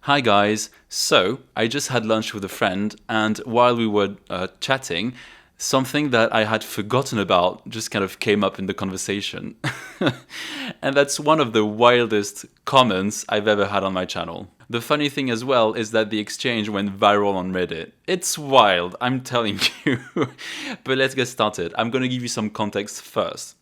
Hi guys, so I just had lunch with a friend, and while we were chatting, something that I had forgotten about just kind of came up in the conversation. And that's one of the wildest comments I've ever had on my channel. The funny thing as well is that the exchange went viral on Reddit. It's wild, I'm telling you. But let's get started. I'm gonna give you some context first.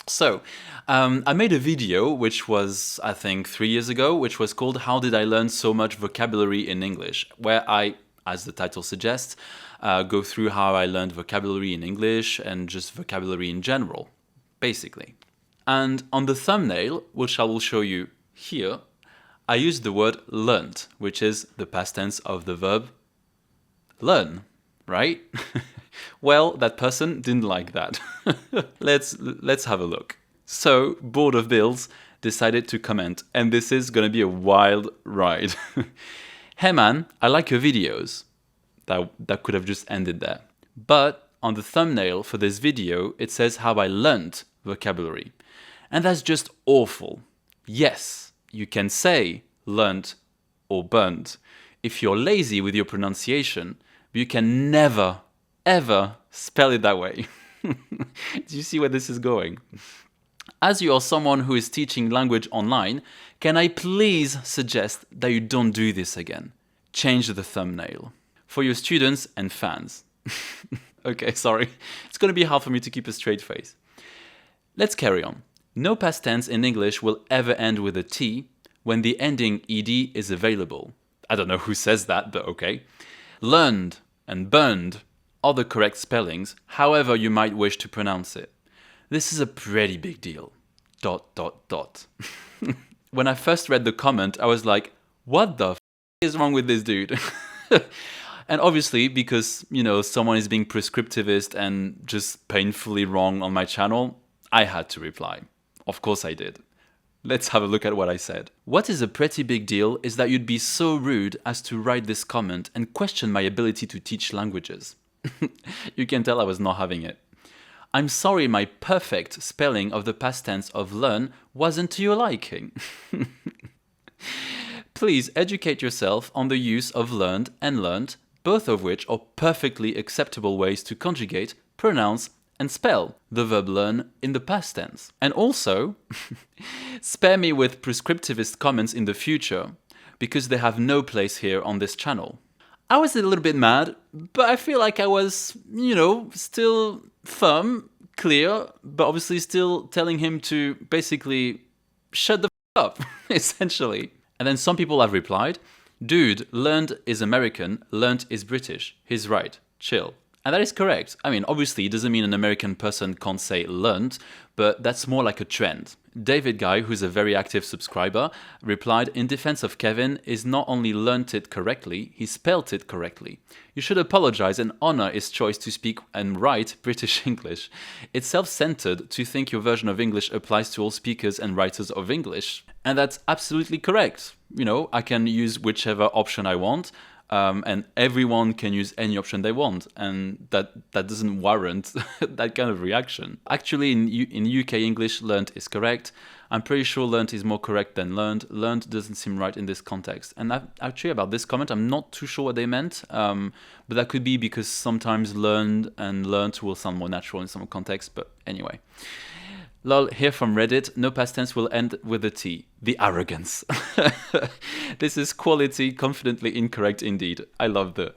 So, I made a video, which was, I think, 3 years ago, which was called How Did I Learn So Much Vocabulary in English? Where I, as the title suggests, go through how I learned vocabulary in English and just vocabulary in general, basically. And on the thumbnail, which I will show you here, I used the word learnt, which is the past tense of the verb learn, right? Well, that person didn't like that. Let's have a look. So, Board of Bills decided to comment, and this is gonna be a wild ride. Hey man, I like your videos. That could have just ended there. But on the thumbnail for this video, it says how I learnt vocabulary. And that's just awful. Yes, you can say learnt or burnt if you're lazy with your pronunciation, but you can never, ever spell it that way. Do you see where this is going? As you are someone who is teaching language online, can I please suggest that you don't do this again? Change the thumbnail. For your students and fans. Okay, sorry. It's gonna be hard for me to keep a straight face. Let's carry on. No past tense in English will ever end with a T when the ending ed is available. I don't know who says that, but okay. Learned and burned are the correct spellings, however you might wish to pronounce it. This is a pretty big deal. ... When I first read the comment, I was like, what the f is wrong with this dude? And obviously, because, you know, someone is being prescriptivist and just painfully wrong on my channel, I had to reply. Of course I did. Let's have a look at what I said. What is a pretty big deal is that you'd be so rude as to write this comment and question my ability to teach languages. You can tell I was not having it. I'm sorry my perfect spelling of the past tense of learn wasn't to your liking. Please educate yourself on the use of learned and learnt, both of which are perfectly acceptable ways to conjugate, pronounce, and spell the verb learn in the past tense. And also, spare me with prescriptivist comments in the future, because they have no place here on this channel. I was a little bit mad, but I feel like I was, you know, still firm, clear, but obviously still telling him to basically shut the f up, essentially. And then some people have replied, dude, learned is American, learnt is British. He's right, chill. And that is correct. I mean, obviously, it doesn't mean an American person can't say learnt, but that's more like a trend. David Guy, who's a very active subscriber, replied, in defense of Kevin, is not only learnt it correctly, he spelt it correctly. You should apologize and honor his choice to speak and write British English. It's self-centered to think your version of English applies to all speakers and writers of English. And that's absolutely correct. You know, I can use whichever option I want. And everyone can use any option they want, and that doesn't warrant that kind of reaction. Actually, in UK English, learnt is correct. I'm pretty sure learnt is more correct than learned. Learned doesn't seem right in this context. And actually, about this comment, I'm not too sure what they meant, but that could be because sometimes learned and learnt will sound more natural in some context, but anyway. Lol, here from Reddit, no past tense will end with a T. The arrogance. This is quality, confidently incorrect indeed. I love the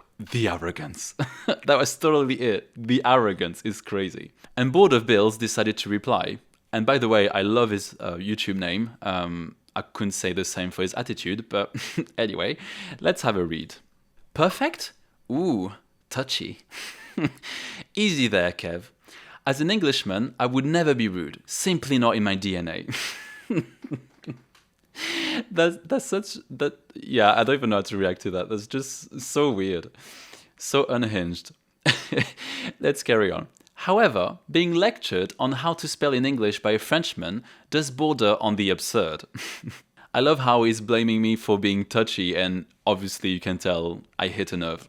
arrogance. That was totally it. The arrogance is crazy. And Board of Bills decided to reply. And by the way, I love his YouTube name. I couldn't say the same for his attitude, but anyway, let's have a read. Perfect? Ooh, touchy. Easy there, Kev. As an Englishman, I would never be rude, simply not in my DNA. Yeah, I don't even know how to react to that. That's just so weird. So unhinged. Let's carry on. However, being lectured on how to spell in English by a Frenchman does border on the absurd. I love how he's blaming me for being touchy, and obviously you can tell I hit a nerve.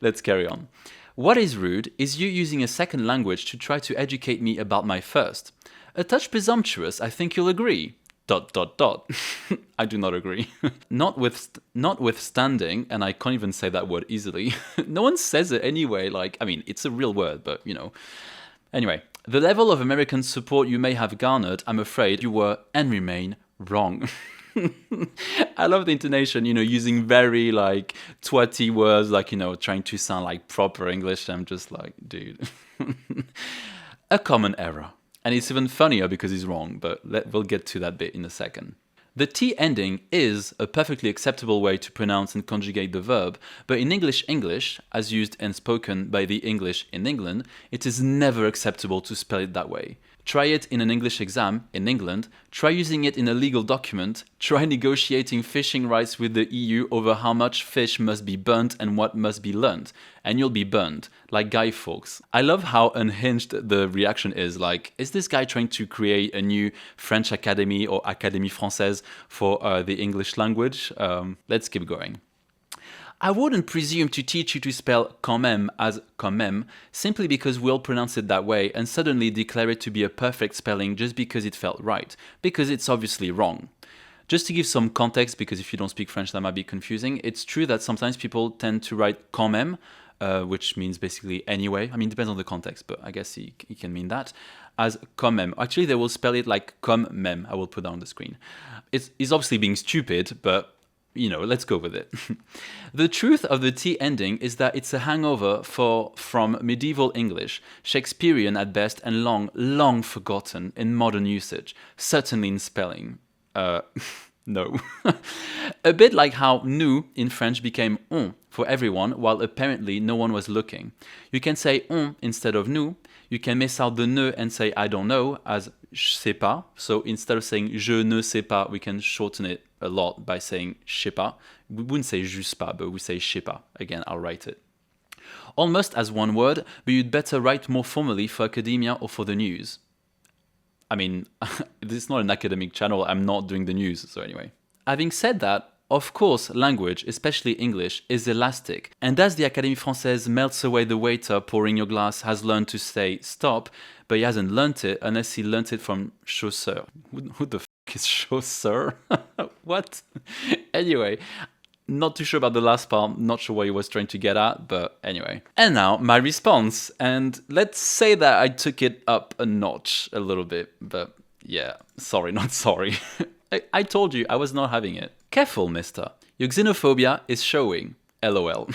Let's carry on. What is rude is you using a second language to try to educate me about my first. A touch presumptuous, I think you'll agree. dot dot dot. I do not agree. Notwithstanding, and I can't even say that word easily, no one says it anyway, like, I mean, it's a real word, but you know. Anyway, the level of American support you may have garnered, I'm afraid you were and remain wrong. I love the intonation, you know, using very like twatty words, like, you know, trying to sound like proper English. I'm just like, dude. A common error. And it's even funnier because he's wrong, but we'll get to that bit in a second. The T ending is a perfectly acceptable way to pronounce and conjugate the verb, but in English, as used and spoken by the English in England, it is never acceptable to spell it that way. Try it in an English exam in England, try using it in a legal document, try negotiating fishing rights with the EU over how much fish must be burnt and what must be learned, and you'll be burned, like Guy Fawkes. I love how unhinged the reaction is, like, is this guy trying to create a new French Academy or Académie Française for the English language? Let's keep going. I wouldn't presume to teach you to spell quand même as quand même simply because we all pronounce it that way and suddenly declare it to be a perfect spelling just because it felt right, because it's obviously wrong. Just to give some context, because if you don't speak French that might be confusing, it's true that sometimes people tend to write quand même, which means basically anyway. I mean, it depends on the context, but I guess he can mean that, as quand même. Actually, they will spell it like comme même. I will put that on the screen. It's obviously being stupid, but you know, let's go with it. The truth of the T ending is that it's a hangover from medieval English, Shakespearean at best, and long forgotten in modern usage, certainly in spelling. No. A bit like how nous in French became on for everyone, while apparently no one was looking. You can say on instead of nous. You can miss out the ne and say I don't know as je sais pas. So instead of saying je ne sais pas, we can shorten it a lot by saying je sais pas. We wouldn't say juste pas, but we say je sais pas. Again, I'll write it. Almost as one word, but you'd better write more formally for academia or for the news. I mean, this is not an academic channel, I'm not doing the news, so anyway. Having said that, of course, language, especially English, is elastic, and as the Académie Française melts away the waiter pouring your glass has learned to say stop, but he hasn't learnt it unless he learnt it from chausseur. Who the f*** is chausseur? What? Anyway, not too sure about the last part, not sure what he was trying to get at, but anyway. And now, my response, and let's say that I took it up a notch a little bit, but yeah, sorry, not sorry. I told you I was not having it. Careful, mister. Your xenophobia is showing. LOL.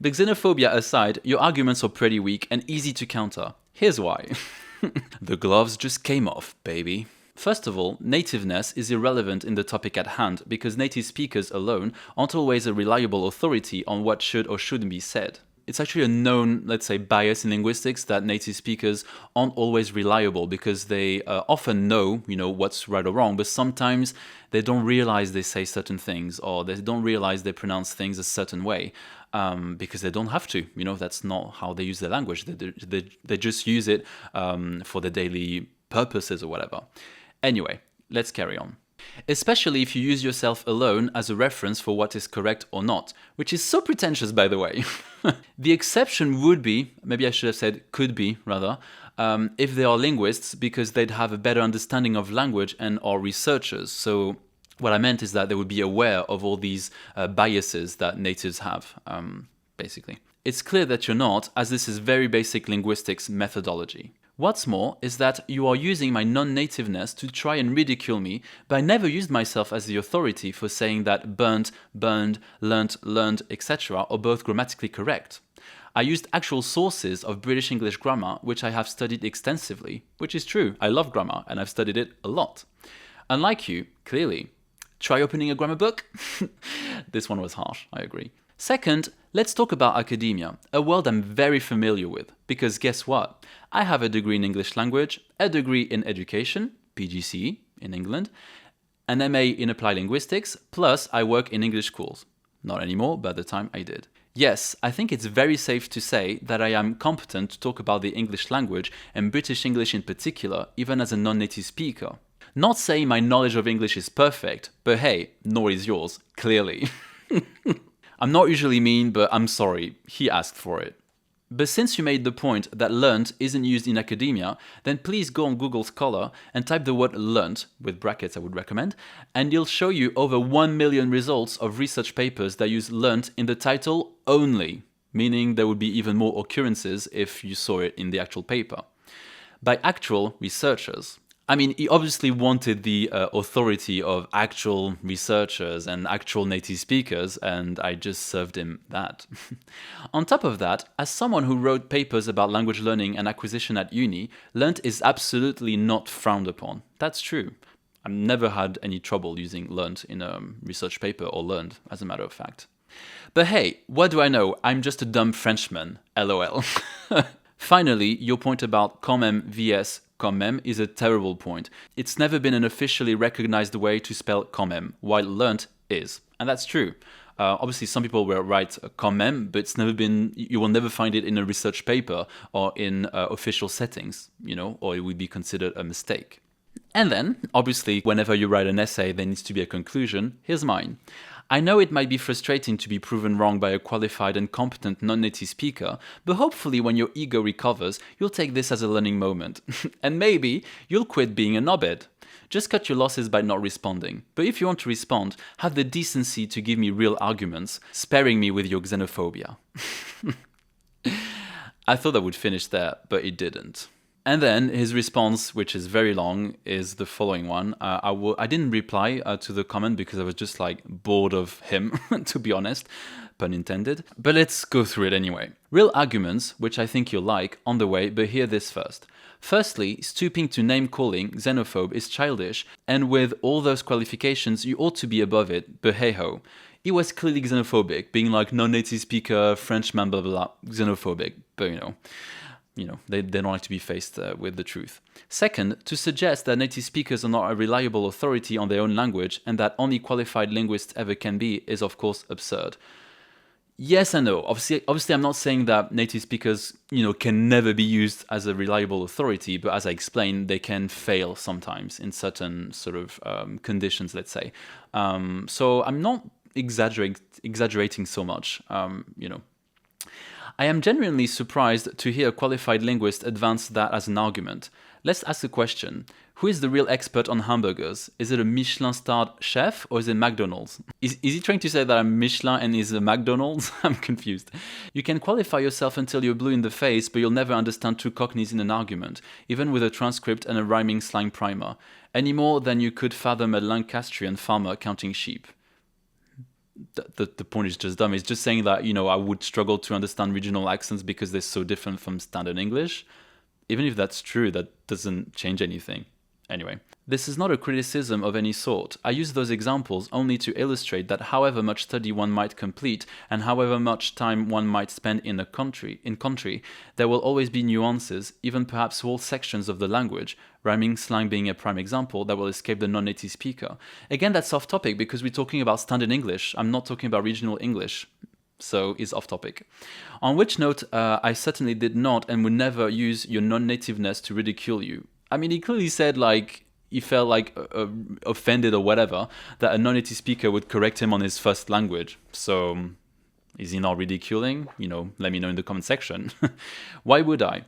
But xenophobia aside, your arguments are pretty weak and easy to counter. Here's why. The gloves just came off, baby. First of all, nativeness is irrelevant in the topic at hand because native speakers alone aren't always a reliable authority on what should or shouldn't be said. It's actually a known, let's say, bias in linguistics that native speakers aren't always reliable because they often know, what's right or wrong, but sometimes they don't realize they say certain things or they don't realize they pronounce things a certain way because they don't have to. That's not how they use their language. They just use it for their daily purposes or whatever. Anyway, let's carry on. Especially if you use yourself alone as a reference for what is correct or not, which is so pretentious, by the way. The exception would be, maybe I should have said could be, rather, if they are linguists, because they'd have a better understanding of language and are researchers. So what I meant is that they would be aware of all these biases that natives have, basically. It's clear that you're not, as this is very basic linguistics methodology. What's more is that you are using my non-nativeness to try and ridicule me, but I never used myself as the authority for saying that burnt, burned, learnt, learned, etc. are both grammatically correct. I used actual sources of British English grammar, which I have studied extensively, which is true, I love grammar and I've studied it a lot. Unlike you, clearly. Try opening a grammar book? This one was harsh, I agree. Second, let's talk about academia, a world I'm very familiar with, because guess what? I have a degree in English language, a degree in education, PGCE in England, an MA in applied linguistics, plus I work in English schools. Not anymore, but at the time I did. Yes, I think it's very safe to say that I am competent to talk about the English language and British English in particular, even as a non-native speaker. Not saying my knowledge of English is perfect, but hey, nor is yours, clearly. I'm not usually mean, but I'm sorry, he asked for it. But since you made the point that learned isn't used in academia, then please go on Google Scholar and type the word learned, with brackets I would recommend, and it'll show you over 1 million results of research papers that use learned in the title only, meaning there would be even more occurrences if you saw it in the actual paper. By actual researchers. I mean, he obviously wanted the authority of actual researchers and actual native speakers, and I just served him that. On top of that, as someone who wrote papers about language learning and acquisition at uni, learned is absolutely not frowned upon. That's true. I've never had any trouble using learned in a research paper, or learned, as a matter of fact. But hey, what do I know? I'm just a dumb Frenchman, lol. Finally, your point about quand même vs quand même is a terrible point. It's never been an officially recognized way to spell quand même, while learnt is. And that's true. Obviously, some people will write quand même, but it's never been, you will never find it in a research paper or in official settings, you know, or it would be considered a mistake. And then, obviously, whenever you write an essay, there needs to be a conclusion. Here's mine. I know it might be frustrating to be proven wrong by a qualified and competent non-native speaker, but hopefully when your ego recovers, you'll take this as a learning moment. And maybe you'll quit being a knobhead. Just cut your losses by not responding. But if you want to respond, have the decency to give me real arguments, sparing me with your xenophobia. I thought I would finish there, but it didn't. And then his response, which is very long, is the following one. I didn't reply to the comment because I was just like bored of him, to be honest, pun intended. But let's go through it anyway. Real arguments, which I think you'll like, on the way, but hear this first. Firstly, stooping to name-calling xenophobe is childish, and with all those qualifications, you ought to be above it, but hey-ho. He was clearly xenophobic, being like non-native speaker, Frenchman, blah, blah, blah, xenophobic, but they don't like to be faced with the truth. Second, to suggest that native speakers are not a reliable authority on their own language and that only qualified linguists ever can be is of course absurd. Yes and no. Obviously I'm not saying that native speakers, can never be used as a reliable authority, but as I explained, they can fail sometimes in certain sort of conditions, let's say. So I'm not exaggerating so much, I am genuinely surprised to hear a qualified linguist advance that as an argument. Let's ask the question. Who is the real expert on hamburgers? Is it a Michelin-starred chef or is it McDonald's? Is he trying to say that I'm Michelin and is a McDonald's? I'm confused. You can qualify yourself until you're blue in the face, but you'll never understand two cockneys in an argument, even with a transcript and a rhyming slang primer, any more than you could fathom a Lancastrian farmer counting sheep. The point is just dumb. It's just saying that, I would struggle to understand regional accents because they're so different from standard English. Even if that's true, that doesn't change anything. Anyway, this is not a criticism of any sort. I use those examples only to illustrate that however much study one might complete and however much time one might spend in country, there will always be nuances, even perhaps whole sections of the language, rhyming slang being a prime example, that will escape the non-native speaker. Again, that's off topic because we're talking about standard English. I'm not talking about regional English. So it's off topic. On which note, I certainly did not and would never use your non-nativeness to ridicule you. I mean, he clearly said he felt offended or whatever that a non-native speaker would correct him on his first language. So is he not ridiculing? Let me know in the comment section. Why would I?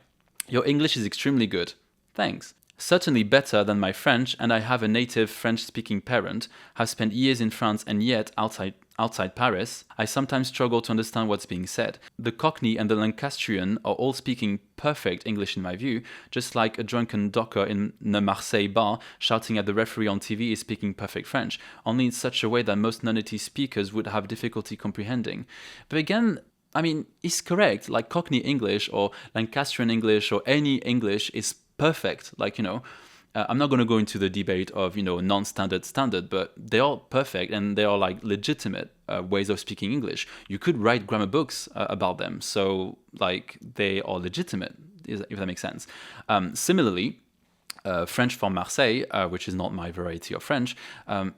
Your English is extremely good. Thanks. Certainly better than my French, and I have a native French-speaking parent, have spent years in France, and yet, outside Paris, I sometimes struggle to understand what's being said. The Cockney and the Lancastrian are all speaking perfect English in my view, just like a drunken docker in a Marseille bar shouting at the referee on TV is speaking perfect French, only in such a way that most non-native speakers would have difficulty comprehending. But again, I mean, he's correct. Like Cockney English or Lancastrian English or any English is perfect. I'm not going to go into the debate of, non-standard, standard, but they are perfect and they are legitimate ways of speaking English. You could write grammar books about them. So they are legitimate, if that makes sense. Similarly, French from Marseille, which is not my variety of French,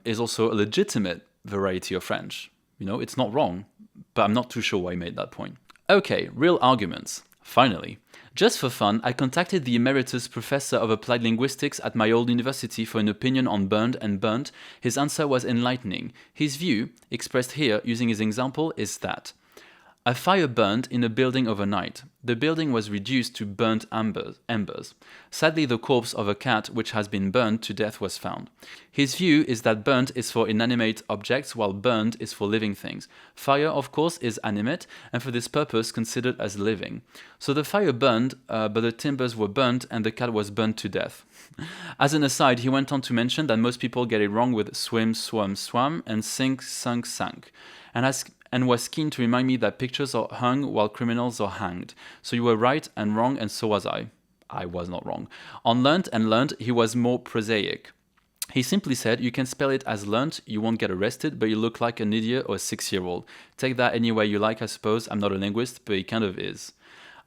is also a legitimate variety of French. It's not wrong, but I'm not too sure why I made that point. Okay, real arguments. Finally. Just for fun, I contacted the emeritus professor of applied linguistics at my old university for an opinion on burned and burnt. His answer was enlightening. His view, expressed here using his example, is that A fire burned in a building overnight. The building was reduced to burnt embers. Sadly, the corpse of a cat which has been burned to death was found. His view is that burnt is for inanimate objects while burned is for living things. Fire, of course, is animate and for this purpose considered as living. So the fire burned, but the timbers were burnt and the cat was burned to death. As an aside, he went on to mention that most people get it wrong with swim, swam, swam and sink, sunk, sank. And was keen to remind me that pictures are hung while criminals are hanged. So you were right and wrong, and so was I. I was not wrong. On learnt and learned, he was more prosaic. He simply said, you can spell it as learnt, you won't get arrested, but you look like an idiot or a 6-year-old. Take that any way you like, I suppose. I'm not a linguist, but he kind of is.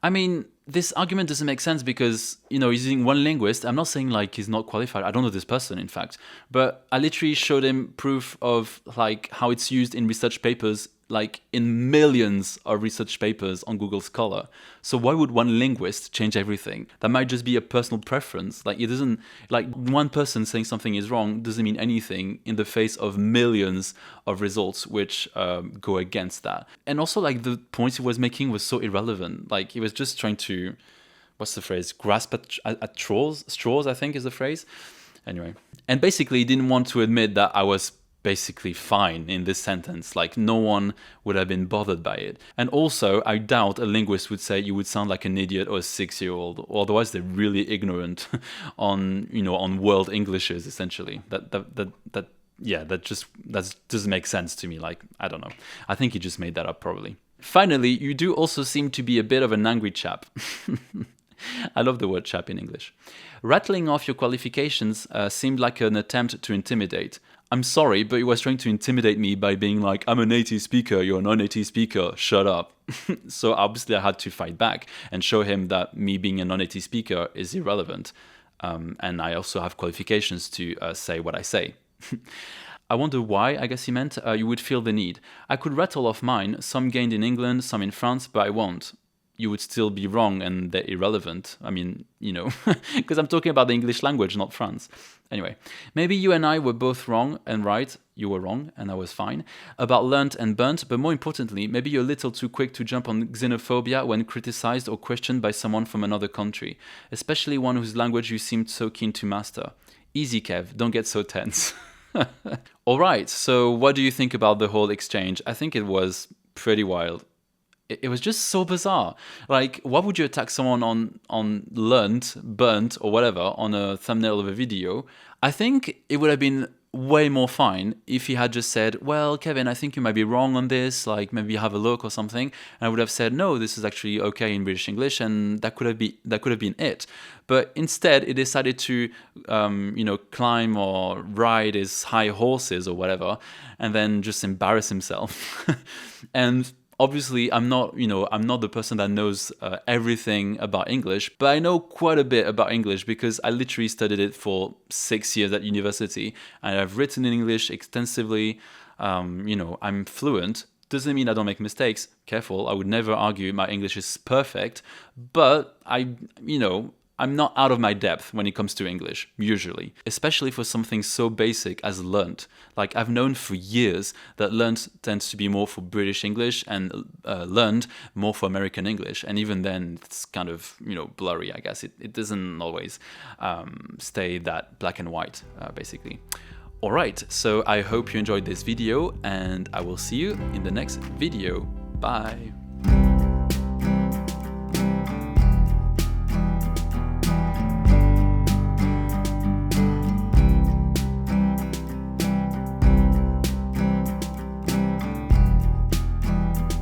I mean, this argument doesn't make sense because, he's using one linguist. I'm not saying like he's not qualified. I don't know this person, in fact. But I literally showed him proof of like how it's used in research papers, like in millions of research papers on Google Scholar. So why would one linguist change everything? That might just be a personal preference. Like it doesn't, like one person saying something is wrong doesn't mean anything in the face of millions of results which go against that. And also like the points he was making was so irrelevant. Like he was just trying to, what's the phrase? Grasp at straws, I think is the phrase. Anyway. And basically he didn't want to admit that I was basically fine in this sentence, like no one would have been bothered by it. And also, I doubt a linguist would say you would sound like an idiot or a 6-year-old, otherwise they're really ignorant on world Englishes, essentially. That doesn't make sense to me. Like, I don't know. I think he just made that up, probably. Finally, you do also seem to be a bit of an angry chap. I love the word chap in English. Rattling off your qualifications seemed like an attempt to intimidate. I'm sorry, but he was trying to intimidate me by being like, I'm a native speaker, you're a non-native speaker, shut up. So obviously I had to fight back and show him that me being a non-native speaker is irrelevant. And I also have qualifications to say what I say. I wonder why, I guess he meant, you would feel the need. I could rattle off mine, some gained in England, some in France, but I won't. You would still be wrong and they're irrelevant. I mean, because I'm talking about the English language, not France. Anyway, maybe you and I were both wrong and right. You were wrong and I was fine. About learnt and burnt, but more importantly, maybe you're a little too quick to jump on xenophobia when criticized or questioned by someone from another country, especially one whose language you seemed so keen to master. Easy, Kev, don't get so tense. Alright, so what do you think about the whole exchange? I think it was pretty wild. It was just so bizarre. Like, why would you attack someone on learnt, burnt, or whatever on a thumbnail of a video? I think it would have been way more fine if he had just said, well, Kevin, I think you might be wrong on this, like maybe have a look or something. And I would have said, no, this is actually okay in British English, and that could have been it. But instead, he decided to, climb or ride his high horses or whatever, and then just embarrass himself. And obviously, I'm not the person that knows everything about English, but I know quite a bit about English because I literally studied it for 6 years at university, and I've written in English extensively. I'm fluent. Doesn't mean I don't make mistakes. Careful, I would never argue my English is perfect, but I'm not out of my depth when it comes to English, usually, especially for something so basic as learnt. Like, I've known for years that learnt tends to be more for British English and learned more for American English. And even then, it's kind of, blurry, I guess. It doesn't always stay that black and white, basically. All right, so I hope you enjoyed this video, and I will see you in the next video. Bye.